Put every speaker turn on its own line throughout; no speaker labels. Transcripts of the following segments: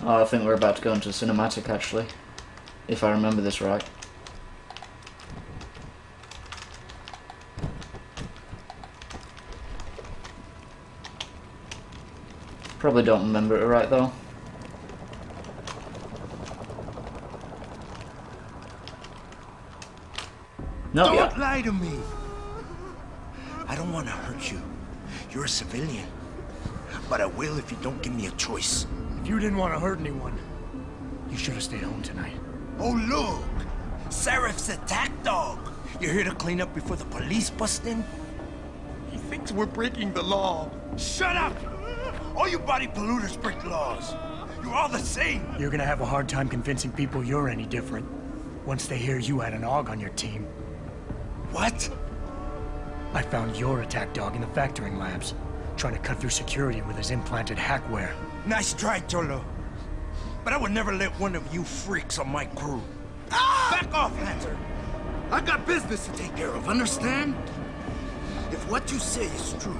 Oh, I think we're about to go into cinematic, actually. If I remember this right. Probably don't remember it right, though. Not yet.
Don't lie to me. I don't want to hurt you. You're a civilian. But I will if you don't give me a choice.
If you didn't want to hurt anyone, you should have stayed home tonight.
Oh, look! Serif's attack dog. You're here to clean up before the police bust in? He thinks we're breaking the law. Shut up! All you body polluters break laws. You're all the same.
You're gonna have a hard time convincing people you're any different once they hear you had an AUG on your team.
What?
I found your attack dog in the factoring labs, trying to cut through security with his implanted hackware.
Nice try, Cholo. But I would never let one of you freaks on my crew. Ah! Back off, Hunter. I got business to take care of, understand? If what you say is true,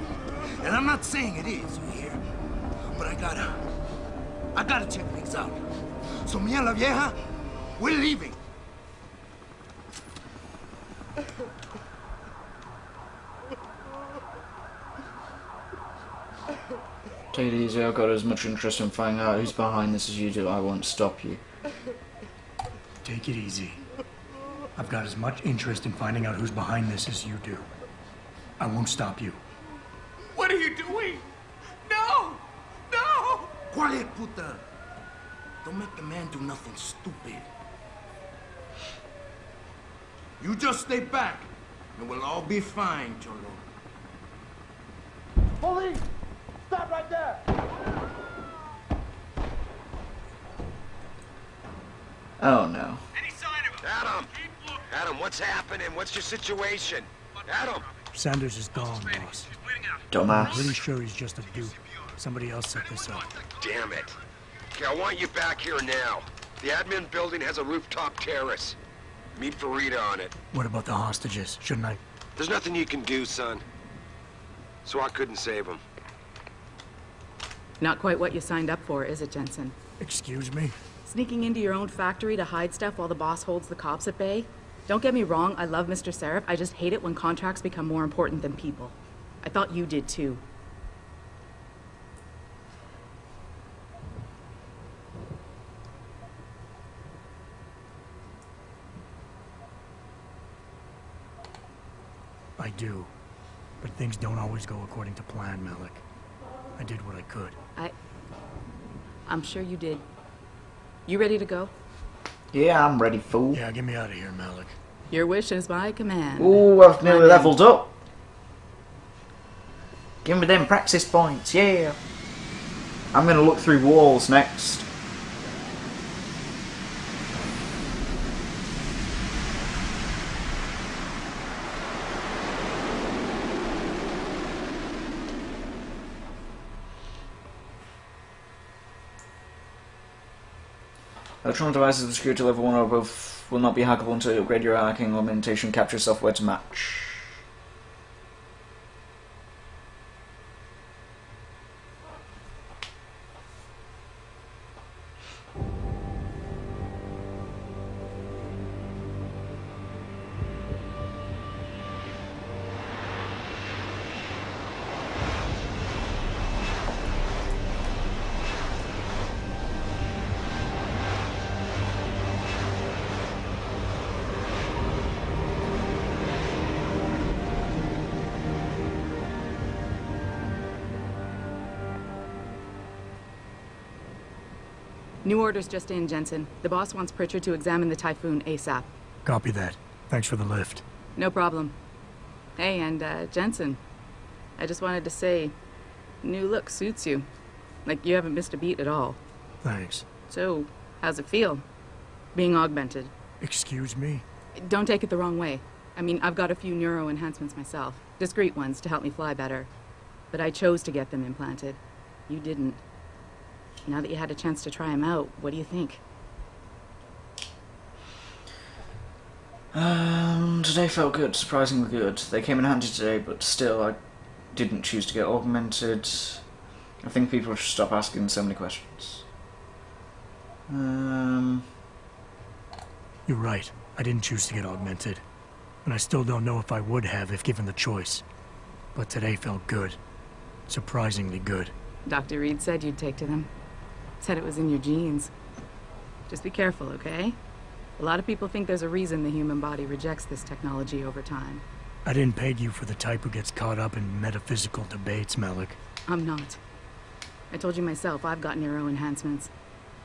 and I'm not saying it is, you hear? But I gotta check things out. So me and la vieja, we're leaving.
Take it easy, I've got as much interest in finding out who's behind this as you do. I won't stop you.
Take it easy. I've got as much interest in finding out who's behind this as you do. I won't stop you.
What are you doing? No! No! Quiet, puta! Don't make the man do nothing stupid. You just stay back, and we'll all be fine, Cholo. Police! Stop right there!
Oh no.
Any sign of him? Adam, what's happening? What's your situation? Adam!
Sanders is gone, boss. I'm
Dumbass.
pretty sure he's just a dupe. Somebody else set this up.
Damn it. Okay, I want you back here now. The admin building has a rooftop terrace. Meet Farida on it.
What about the hostages? Shouldn't I?
There's nothing you can do, son. So I couldn't save them.
Not quite what you signed up for, is it, Jensen?
Excuse me?
Sneaking into your own factory to hide stuff while the boss holds the cops at bay? Don't get me wrong, I love Mr. Seraph. I just hate it when contracts become more important than people. I thought you did too.
I do. But things don't always go according to plan, Malik. I did what I could.
I'm sure you did. You ready to go?
Yeah, I'm ready, fool.
Yeah, get me out of here, Malik.
Your wish is my command.
Ooh, I've nearly leveled up. Give me them practice points, yeah. I'm gonna look through walls next. Electronic devices with security level 1 or above will not be hackable until you upgrade your hacking augmentation capture software to match.
New orders just in, Jensen. The boss wants Pritchard to examine the Typhoon ASAP.
Copy that. Thanks for the lift.
No problem. Hey, and Jensen, I just wanted to say, new look suits you. Like, you haven't missed a beat at all.
Thanks.
So, how's it feel? Being augmented?
Excuse me?
Don't take it the wrong way. I mean, I've got a few neuro enhancements myself. Discreet ones to help me fly better. But I chose to get them implanted. You didn't. Now that you had a chance to try them out, what do you think?
Today felt good, surprisingly good. They came in handy today, but still, I didn't choose to get augmented. I think people should stop asking so many questions.
You're right. I didn't choose to get augmented. And I still don't know if I would have if given the choice. But today felt good. Surprisingly good.
Dr. Reed said you'd take to them. Said it was in your genes. Just be careful, okay? A lot of people think there's a reason the human body rejects this technology over time.
I didn't peg you for the type who gets caught up in metaphysical debates, Malik.
I'm not. I told you myself, I've got neuro enhancements.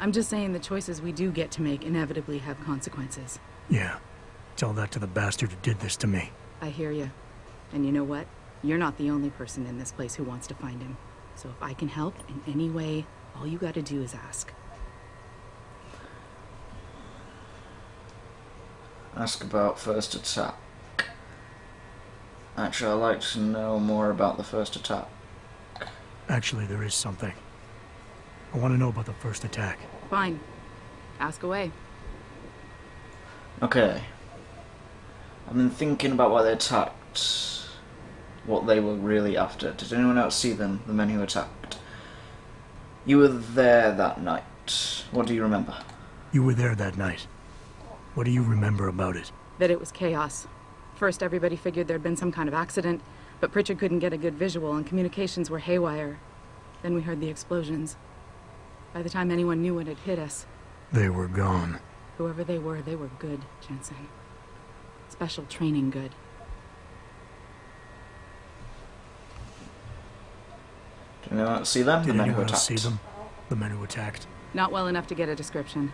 I'm just saying the choices we do get to make inevitably have consequences.
Yeah. Tell that to the bastard who did this to me.
I hear you. And you know what? You're not the only person in this place who wants to find him. So if I can help in any way, all you gotta do is ask.
Ask about first attack. Actually, I'd like to know more about the first attack.
Actually, there is something. I want to know about the first attack.
Fine. Ask away.
Okay. I've been thinking about why they attacked. What they were really after. Did anyone else see them, the men who attacked? You were there that night. What do you remember?
You were there that night. What do you remember about it?
That it was chaos. First, everybody figured there'd been some kind of accident, but Pritchard couldn't get a good visual and communications were haywire. Then we heard the explosions. By the time anyone knew what had hit us...
They were gone.
Whoever they were good, Jensen. Special training good.
Did anyone else see them?
Did
the men who
anyone
attacked?
else see them? The men who attacked?
Not well enough to get a description.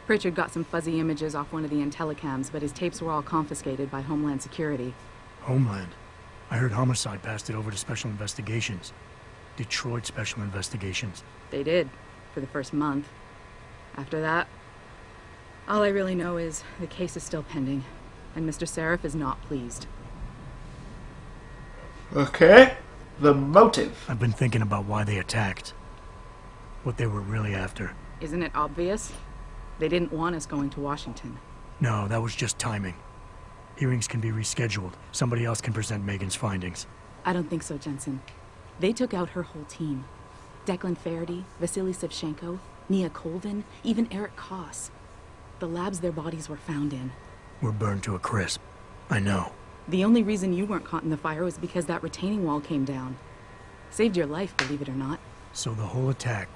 Pritchard got some fuzzy images off one of the Intellicams, but his tapes were all confiscated by Homeland Security.
Homeland? I heard Homicide passed it over to Special Investigations. Detroit Special Investigations.
They did, for the first month. After that, all I really know is the case is still pending, and Mr. Seraph is not pleased.
Okay. The motive.
I've been thinking about why they attacked. What they were really after.
Isn't it obvious? They didn't want us going to Washington.
No, that was just timing. Hearings can be rescheduled. Somebody else can present Megan's findings.
I don't think so, Jensen. They took out her whole team. Declan Faraday, Vasily Savchenko, Nia Colvin, even Eric Koss. The labs their bodies were found in.
We're burned to a crisp. I know.
The only reason you weren't caught in the fire was because that retaining wall came down. Saved your life, believe it or not.
So the whole attack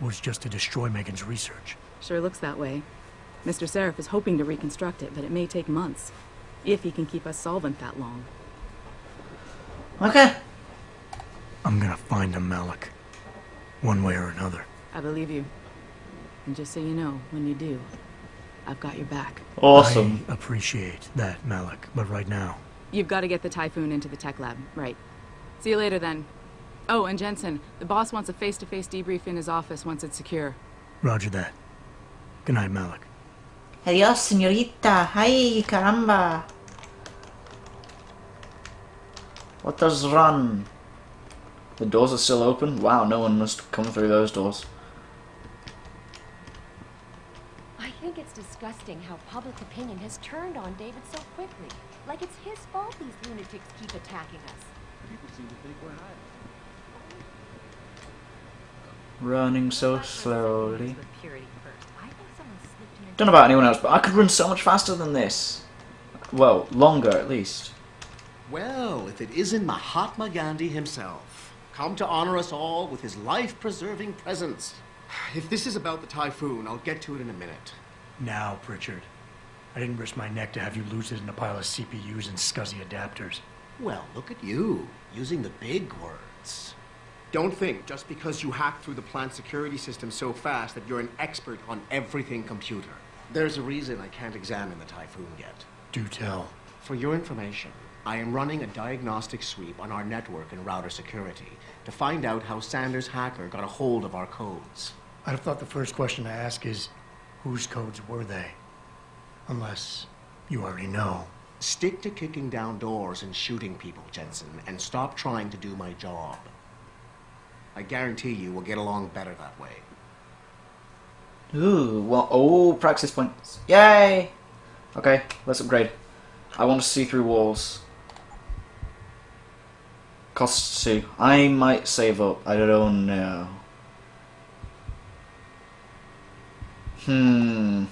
was just to destroy Megan's research.
Sure looks that way. Mr. Seraph is hoping to reconstruct it, but it may take months. If he can keep us solvent that long.
Okay.
I'm gonna find him, Malik. One way or another.
I believe you. And just so you know, when you do, I've got your back.
Awesome.
I appreciate that, Malik, but right now...
You've got to get the Typhoon into the tech lab, right. See you later, then. Oh, and Jensen, the boss wants a face-to-face debrief in his office once it's secure.
Roger that. Good night, Malik.
Adios, señorita. Ay, caramba. What does run? The doors are still open? Wow, no one must come through those doors.
I think it's disgusting how public opinion has turned on David so quickly. Like it's his fault these lunatics keep attacking us.
People seem to think we're hiding.
Running so slowly.
I think someone slipped in.
Don't know about anyone else, but I could run so much faster than this. Well, longer at least.
Well, if it isn't Mahatma Gandhi himself, come to honor us all with his life-preserving presence. If this is about the Typhoon, I'll get to it in a minute.
Now, Pritchard. I didn't risk my neck to have you lose it in a pile of CPUs and scuzzy adapters.
Well, look at you, using the big words. Don't think just because you hacked through the plant security system so fast that you're an expert on everything computer. There's a reason I can't examine the Typhoon yet.
Do tell.
For your information, I am running a diagnostic sweep on our network and router security to find out how Sanders' hacker got a hold of our codes.
I'd have thought the first question to ask is, whose codes were they? Unless you already know.
Stick to kicking down doors and shooting people, Jensen, and stop trying to do my job. I guarantee you we'll get along better that way.
Ooh, well, oh, practice points. Yay! Okay, let's upgrade. I want to see through walls. Costs 2. I might save up. I don't know. Typhoon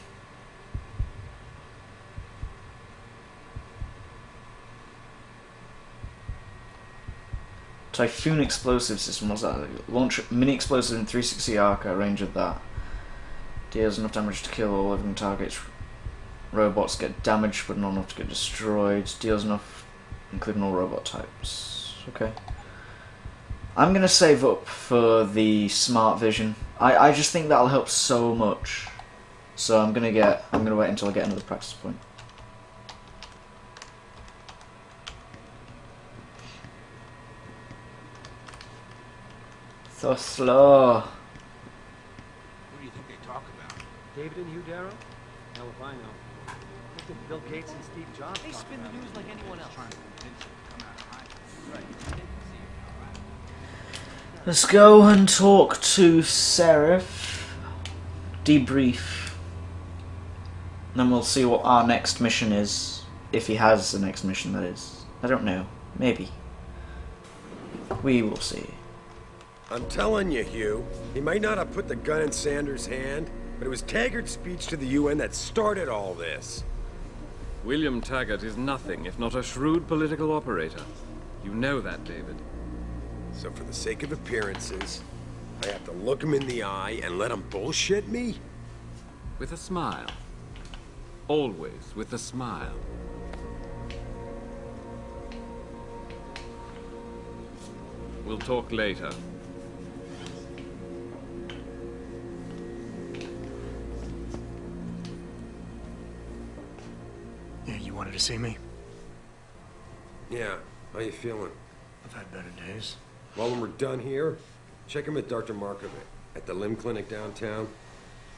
explosive system, what's that? Launch mini explosive in 360 arc at range of that. Deals enough damage to kill all living targets. Robots get damaged but not enough to get destroyed. Deals enough, including all robot types. Okay. I'm gonna save up for the smart vision. I just think that'll help so much. So I'm gonna wait until I get another practice point. So slow.
What do you think they talk about?
David and Hugh Darrow? Hell if I know. Look at Bill Gates and Steve Jobs.
They spin the news like anyone else.
Let's go and talk to Seraph. Debrief. Then we'll see what our next mission is. If he has the next mission, that is. I don't know. Maybe. We will see.
I'm telling you, Hugh, he might not have put the gun in Sanders' hand, but it was Taggart's speech to the UN that started all this.
William Taggart is nothing if not a shrewd political operator. You know that, David.
So for the sake of appearances, I have to look him in the eye and let him bullshit me?
With a smile. Always with a smile. We'll talk later.
Yeah, you wanted to see me?
Yeah, how you feeling?
I've had better days.
Well, when we're done here, check him at Dr. Markovic at the limb clinic downtown.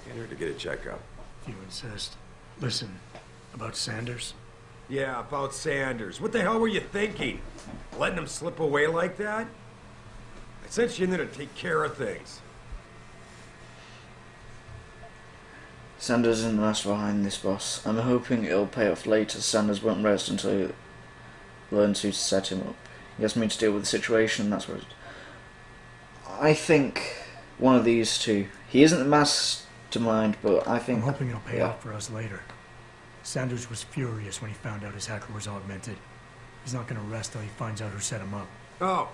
Get her to get a checkup.
If you insist. Listen, about Sanders?
Yeah, about Sanders. What the hell were you thinking? Letting him slip away like that? I sent you in there to take care of things.
Sanders isn't the master behind this, boss. I'm hoping it'll pay off later. Sanders won't rest until he learns who to set him up. He asked me to deal with the situation, that's what I think one of these two. He isn't the mastermind, but I think...
I'm hoping it'll pay off for us later. Sanders was furious when he found out his hacker was augmented. He's not gonna rest till he finds out who set him up.
Oh,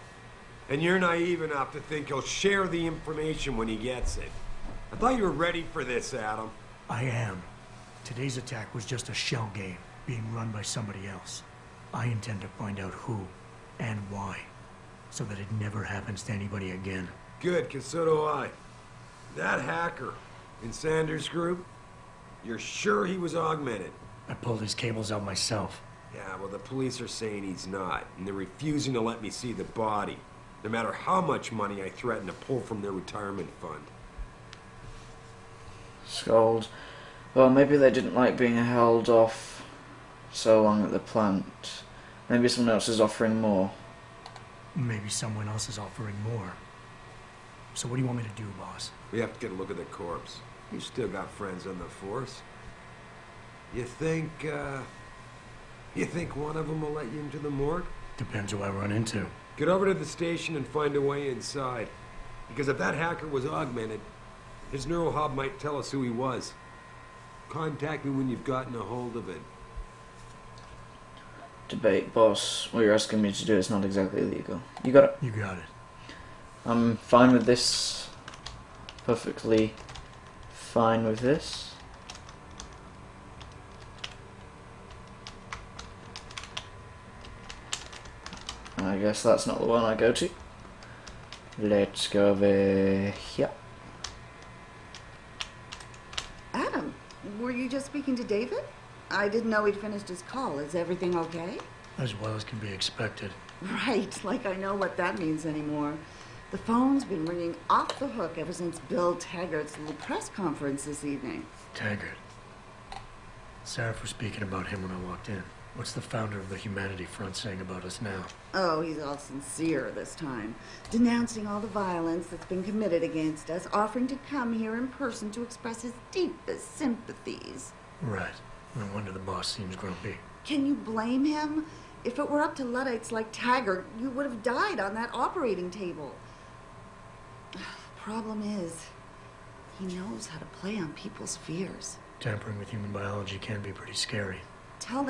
and you're naive enough to think he'll share the information when he gets it. I thought you were ready for this, Adam.
I am. Today's attack was just a shell game, being run by somebody else. I intend to find out who and why, so that it never happens to anybody again.
Good, because so do I. That hacker in Sanders' group, you're sure he was augmented?
I pulled his cables out myself.
Yeah, well, the police are saying he's not, and they're refusing to let me see the body, no matter how much money I threaten to pull from their retirement fund.
Scold. Well, maybe they didn't like being held off so long at the plant. Maybe someone else is offering more.
Maybe someone else is offering more. So what do you want me to do, boss?
We have to get a look at the corpse. You still got friends on the force. You think one of them will let you into the morgue?
Depends who I run into.
Get over to the station and find a way inside. Because if that hacker was augmented, his neural hub might tell us who he was. Contact me when you've gotten a hold of it.
Debate, boss. What you're asking me to do is not exactly illegal. You got it.
You got it.
I'm fine with this. Perfectly fine with this. I guess that's not the one I go to. Let's go over here.
Adam, were you just speaking to David? I didn't know he'd finished his call. Is everything okay?
As well as can be expected.
Right, like I know what that means anymore. The phone's been ringing off the hook ever since Bill Taggart's little press conference this evening.
Taggart. Sarah was speaking about him when I walked in. What's the founder of the Humanity Front saying about us now?
Oh, he's all sincere this time. Denouncing all the violence that's been committed against us, offering to come here in person to express his deepest sympathies.
Right. No wonder the boss seems grumpy.
Can you blame him? If it were up to Luddites like Taggart, you would have died on that operating table. The problem is, He knows how to play on people's fears.
Tampering with human biology can be pretty scary.
Tell that